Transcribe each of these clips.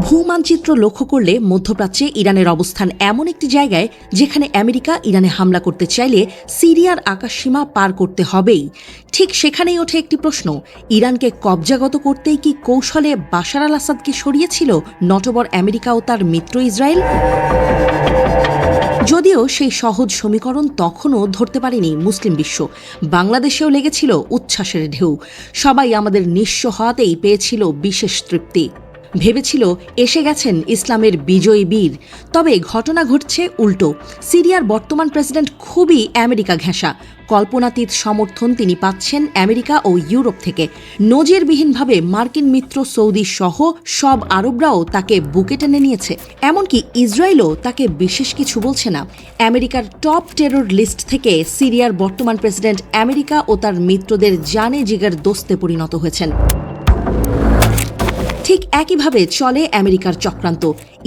ভূমানচিত্র লক্ষ্য করলে মধ্যপ্রাচ্যে ইরানের অবস্থান এমন একটি জায়গায় যেখানে আমেরিকা ইরানে হামলা করতে চাইলে সিরিয়ার আকাশসীমা পার করতে হবেই। ঠিক সেখানেই ওঠে একটি প্রশ্ন, ইরানকে কবজাগত করতেই কি কৌশলে বাশার আল আসাদকে সরিয়েছিল নটবর আমেরিকা ও তার মিত্র ইসরায়েল? যদিও সেই সহজ সমীকরণ তখনও ধরতে পারেনি মুসলিম বিশ্ব। বাংলাদেশেও লেগেছিল উচ্ছ্বাসের ঢেউ। সবাই আমাদের নিঃস্ব হওয়াতেই পেয়েছিল বিশেষ তৃপ্তি। ভেবেছিল এসে গেছেন ইসলামের বিজয়ী বীর। তবে ঘটনা ঘটছে উল্টো। সিরিয়ার বর্তমান প্রেসিডেন্ট খুবই আমেরিকা ঘেঁষা। কল্পনাতীত সমর্থন তিনি পাচ্ছেন আমেরিকা ও ইউরোপ থেকে। নজিরবিহীনভাবে মার্কিন মিত্র সৌদি সহ সব আরবরাও তাকে বুকে টেনে নিয়েছে। এমনকি ইসরায়েলও তাকে বিশেষ কিছু বলছে না। আমেরিকার টপ টেরর লিস্ট থেকে সিরিয়ার বর্তমান প্রেসিডেন্ট আমেরিকা ও তার মিত্রদের জানে জিগার দোস্তে পরিণত হয়েছেন। ঠিক একইভাবে চলে আমেরিকার চক্রান্ত।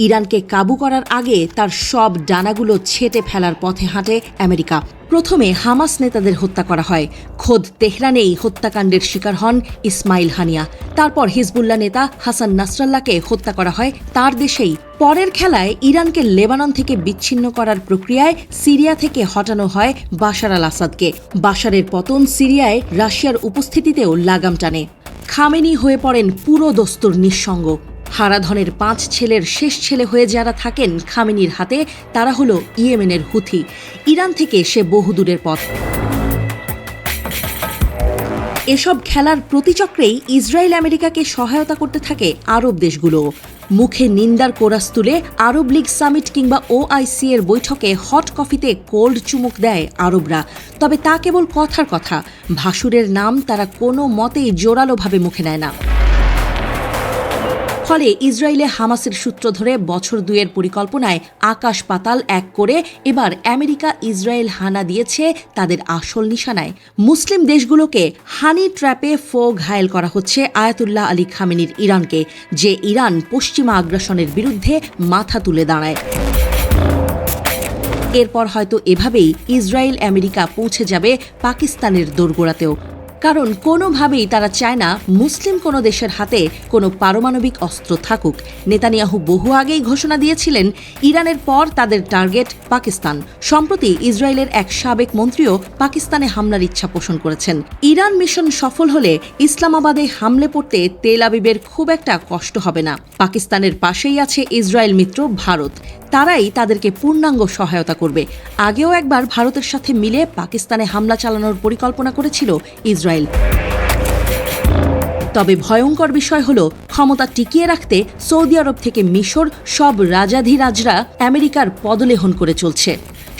ইরানকে কাবু করার আগে তার সব ডানাগুলো ছেঁটে ফেলার পথে হাঁটে আমেরিকা। প্রথমে হামাস নেতাদের হত্যা করা হয়। খোদ তেহরানেই হত্যাকাণ্ডের শিকার হন ইসমাইল হানিয়া। তারপর হিজবুল্লাহ নেতা হাসান নাসরাল্লাহকে হত্যা করা হয় তার দেশেই। পরের খেলায় ইরানকে লেবানন থেকে বিচ্ছিন্ন করার প্রক্রিয়ায় সিরিয়া থেকে হটানো হয় বাশার আল আসাদকে। বাশারের পতন সিরিয়ায় রাশিয়ার উপস্থিতিতেও লাগাম টানে। খামেনি হয়ে পড়েন পুরো দস্তুর নিঃসঙ্গ। হারাধনের 5 ছেলের শেষ ছেলে হয়ে যারা থাকেন খামেনির হাতে, তারা হলো ইয়েমেনের হুথি। ইরান থেকে সে বহুদূরের পথ। এসব খেলার প্রতিচক্রেই ইসরায়েল আমেরিকাকে সহায়তা করতে থাকে আরব দেশগুলো। মুখে নিন্দার কোরাস তুলে আরব লীগ সামিট কিংবা OIC এর বৈঠকে হট কফিতে কোল্ড চুমুক দেয় আরবরা। তবে তা কেবল কথার কথা। ভাসুরের নাম তারা কোনো মতেই জোরালোভাবে মুখে নেয় না। ফলে ইসরায়েলে হামাসের সূত্র ধরে বছর 2 পরিকল্পনায় আকাশ পাতাল এক করে এবার আমেরিকা ইসরায়েল হানা দিয়েছে তাদের আসল নিশানায়। মুসলিম দেশগুলোকে হানি ট্র্যাপে ঘায়েল করা হচ্ছে আয়াতুল্লাহ আলী খামেনির ইরানকে, যে ইরান পশ্চিমা আগ্রাসনের বিরুদ্ধে মাথা তুলে দাঁড়ায়। এরপর হয়তো এভাবেই ইসরায়েল আমেরিকা পৌঁছে যাবে পাকিস্তানের দোরগোড়াতেও। কারণ কোনোভাবেই তারা চায় না মুসলিম কোনো দেশের হাতে কোনো পারমাণবিক অস্ত্র থাকুক। নেতানিয়াহু বহু আগেই ঘোষণা দিয়েছিলেন ইরানের পর তাদের টার্গেট পাকিস্তান। সম্প্রতি ইসরায়েলের এক সাবেক মন্ত্রীও পাকিস্তানে হামলার ইচ্ছা পোষণ করেছেন। ইরান মিশন সফল হলে ইসলামাবাদে হামলে পড়তে তেল আবিবের খুব একটা কষ্ট হবে না। পাকিস্তানের পাশেই আছে ইসরায়েল মিত্র ভারত। তারাই তাদেরকে পূর্ণাঙ্গ সহায়তা করবে। আগেও একবার ভারতের সাথে মিলে পাকিস্তানে হামলা চালানোর পরিকল্পনা করেছিল ইসরায়েল। তবে ভয়ঙ্কর বিষয় হলো, ক্ষমতা টিকিয়ে রাখতে সৌদি আরব থেকে মিশর সব রাজাধিরাজরা আমেরিকার পদলেহন করে চলছে।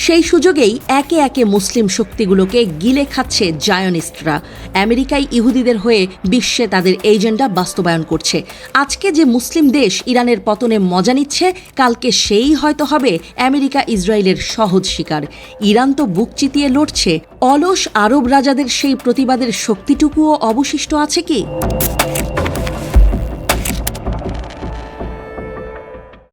সেই সুযোগেই একে একে মুসলিম শক্তিগুলোকে গিলে খাচ্ছে জায়নিস্টরা। আমেরিকাই ইহুদিদের হয়ে বিশ্বে তাদের এজেন্ডা বাস্তবায়ন করছে। আজকে যে মুসলিম দেশ ইরানের পতনে মজা নিচ্ছে, কালকে সেই হয়তো হবে আমেরিকা ইসরায়েলের সহজ শিকার। ইরান তো বুক চিতিয়ে লড়ছে। অলস আরব রাজাদের সেই প্রতিবাদের শক্তিটুকুও অবশিষ্ট আছে কি?